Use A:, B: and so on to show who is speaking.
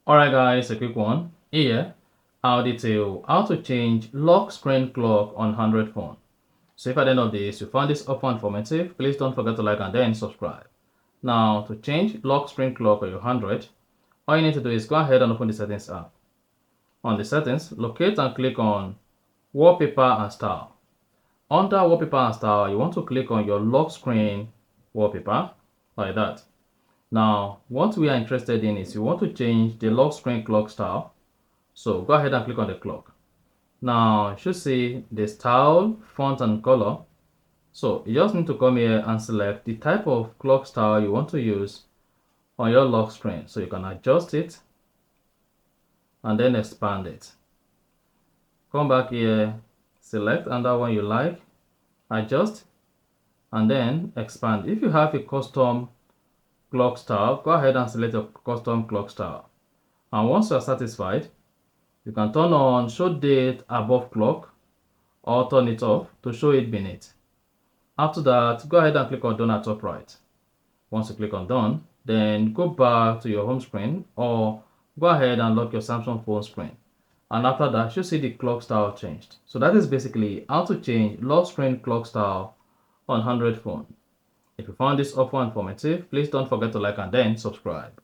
A: Alright guys, a quick one. Here, I'll detail how to change lock screen clock on Android phone. So if at the end of this you found this offer informative, please don't forget to like and then subscribe. Now, to change lock screen clock on your Android, all you need to do is go ahead and open the settings app. On the settings, locate and click on wallpaper and style. Under wallpaper and style, you want to click on your lock screen wallpaper like that. Now, what we are interested in is you want to change the lock screen clock style. So go ahead and click on the clock. Now, you should see the style, font, and color. So you just need to come here and select the type of clock style you want to use on your lock screen. So you can adjust it and then expand it. Come back here, select another one you like, adjust, and then expand. If you have a custom clock style, go ahead and select your custom clock style. And once you are satisfied, you can turn on show date above clock or turn it off to show it beneath. After that, go ahead and click on done at top right. Once you click on done, then go back to your home screen or go ahead and lock your Samsung phone screen. And after that, you see the clock style changed. So that is basically how to change lock screen clock style on Android phone. If you found this offer informative, please don't forget to like and then subscribe.